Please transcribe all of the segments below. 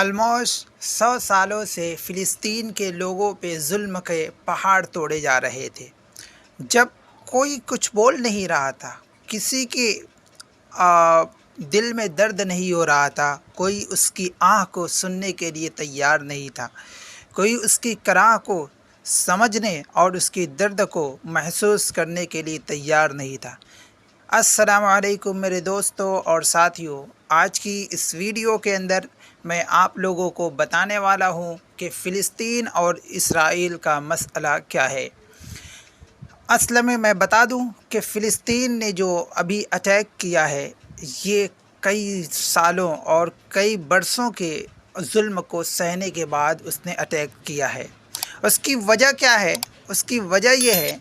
Almost 100 سالوں سے فلسطین کے لوگوں پہ ظلم کے پہاڑ توڑے جا رہے تھے۔ جب کوئی کچھ بول نہیں رہا تھا، کسی کے دل میں درد نہیں ہو رہا تھا، کوئی اس کی آہ کو سننے کے لیے تیار نہیں تھا، کوئی اس کی کراہ کو سمجھنے اور اس کی درد کو محسوس کرنے کے لیے تیار نہیں تھا۔ السلام علیکم میرے دوستوں اور ساتھیوں، آج کی اس ویڈیو کے اندر میں آپ لوگوں کو بتانے والا ہوں کہ فلسطین اور اسرائیل کا مسئلہ کیا ہے۔ اصل میں بتا دوں کہ فلسطین نے جو ابھی اٹیک کیا ہے، یہ کئی سالوں اور کئی برسوں کے ظلم کو سہنے کے بعد اس نے اٹیک کیا ہے۔ اس کی وجہ کیا ہے؟ اس کی وجہ یہ ہے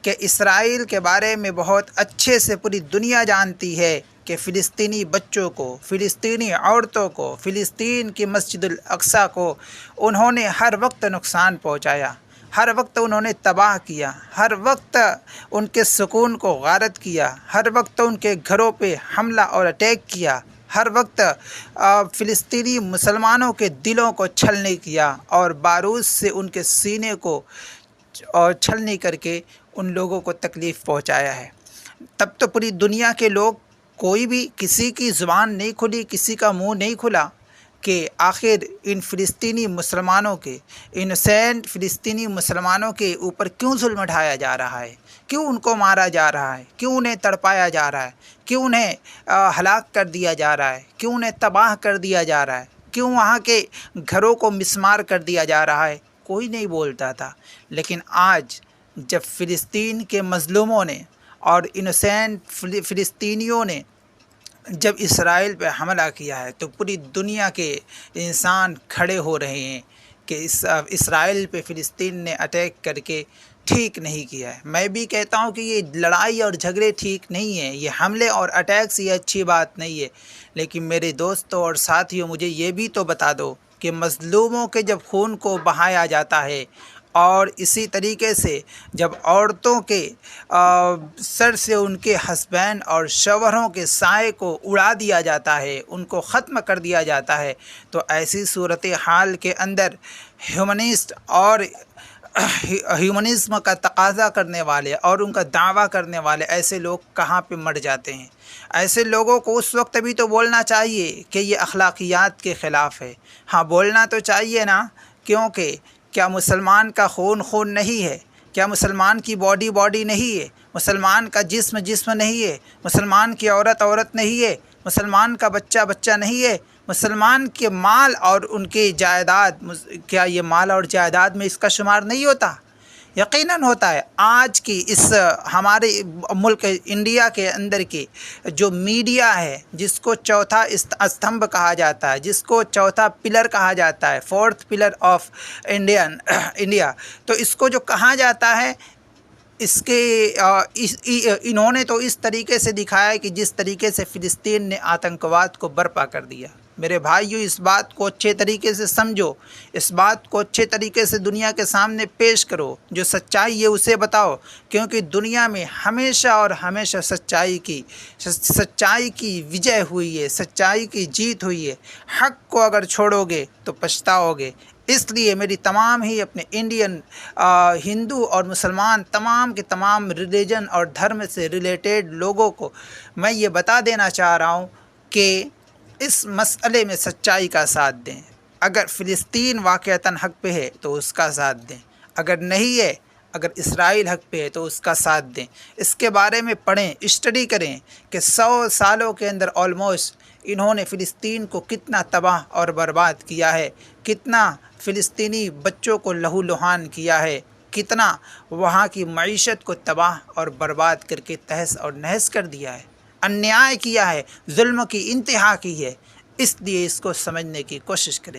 کہ اسرائیل کے بارے میں بہت اچھے سے پوری دنیا جانتی ہے کہ فلسطینی بچوں کو، فلسطینی عورتوں کو، فلسطین کی مسجد الاقصیٰ کو انہوں نے ہر وقت نقصان پہنچایا، ہر وقت انہوں نے تباہ کیا، ہر وقت ان کے سکون کو غارت کیا، ہر وقت ان کے گھروں پہ حملہ اور اٹیک کیا، ہر وقت فلسطینی مسلمانوں کے دلوں کو چھلنی کیا اور بارود سے ان کے سینے کو چھلنی کر کے ان لوگوں کو تکلیف پہنچایا ہے۔ تب تو پوری دنیا کے لوگ، کوئی بھی کسی کی زبان نہیں کھلی، کسی کا منہ نہیں کھلا کہ آخر ان فلسطینی مسلمانوں کے، انوسینٹ فلسطینی مسلمانوں کے اوپر کیوں ظلم ڈھایا جا رہا ہے، کیوں ان کو مارا جا رہا ہے، کیوں انہیں تڑپایا جا رہا ہے، کیوں انہیں ہلاک کر دیا جا رہا ہے، کیوں انہیں تباہ کر دیا جا رہا ہے، کیوں وہاں کے گھروں کو مسمار کر دیا جا رہا ہے۔ کوئی نہیں بولتا تھا، لیکن آج جب فلسطین کے مظلوموں نے اور انوسینٹ فلسطینیوں نے جب اسرائیل پہ حملہ کیا ہے تو پوری دنیا کے انسان کھڑے ہو رہے ہیں کہ اسرائیل پہ فلسطین نے اٹیک کر کے ٹھیک نہیں کیا ہے۔ میں بھی کہتا ہوں کہ یہ لڑائی اور جھگڑے ٹھیک نہیں ہیں، یہ حملے اور اٹیکس یہ اچھی بات نہیں ہے، لیکن میرے دوستوں اور ساتھیوں مجھے یہ بھی تو بتا دو کہ مظلوموں کے جب خون کو بہایا جاتا ہے اور اسی طریقے سے جب عورتوں کے سر سے ان کے ہسبینڈ اور شوہروں کے سائے کو اڑا دیا جاتا ہے، ان کو ختم کر دیا جاتا ہے، تو ایسی صورتحال کے اندر ہیومنسٹ اور ہیومنزم کا تقاضا کرنے والے اور ان کا دعویٰ کرنے والے ایسے لوگ کہاں پہ مر جاتے ہیں۔ ایسے لوگوں کو اس وقت بھی تو بولنا چاہیے کہ یہ اخلاقیات کے خلاف ہے۔ ہاں، بولنا تو چاہیے نا، کیونکہ کیا مسلمان کا خون خون نہیں ہے؟ کیا مسلمان کی باڈی نہیں ہے؟ مسلمان کا جسم نہیں ہے؟ مسلمان کی عورت نہیں ہے؟ مسلمان کا بچہ نہیں ہے؟ مسلمان کے مال اور ان کے جائیداد، کیا یہ مال اور جائیداد میں اس کا شمار نہیں ہوتا؟ یقیناً ہوتا ہے۔ آج کی اس ہمارے ملک انڈیا کے اندر کی جو میڈیا ہے، جس کو چوتھا استمبھ کہا جاتا ہے، جس کو چوتھا پلر کہا جاتا ہے، فورتھ پلر آف انڈیا، تو اس کو جو کہا جاتا ہے، اس کے انہوں نے تو اس طریقے سے دکھایا کہ جس طریقے سے فلسطین نے آتنکواد کو برپا کر دیا۔ میرے بھائیو، اس بات کو اچھے طریقے سے سمجھو، اس بات کو اچھے طریقے سے دنیا کے سامنے پیش کرو، جو سچائی ہے اسے بتاؤ، کیونکہ دنیا میں ہمیشہ اور ہمیشہ سچائی کی وجے ہوئی ہے، سچائی کی جیت ہوئی ہے۔ حق کو اگر چھوڑو گے تو پچھتاؤ گے۔ اس لیے میری تمام ہی اپنے انڈین ہندو اور مسلمان تمام کے تمام ریلیجن اور دھرم سے ریلیٹڈ لوگوں کو میں یہ بتا دینا چاہ رہا ہوں کہ اس مسئلے میں سچائی کا ساتھ دیں۔ اگر فلسطین واقعتاً حق پہ ہے تو اس کا ساتھ دیں، اگر نہیں ہے، اگر اسرائیل حق پہ ہے تو اس کا ساتھ دیں۔ اس کے بارے میں پڑھیں، اسٹڈی کریں کہ 100 سالوں کے اندر آلموسٹ انہوں نے فلسطین کو کتنا تباہ اور برباد کیا ہے، کتنا فلسطینی بچوں کو لہو لہان کیا ہے، کتنا وہاں کی معیشت کو تباہ اور برباد کر کے تہس اور نہس کر دیا ہے، انیائے کیا ہے، ظلم کی انتہا کی ہے۔ اس لیے اس کو سمجھنے کی کوشش کریں۔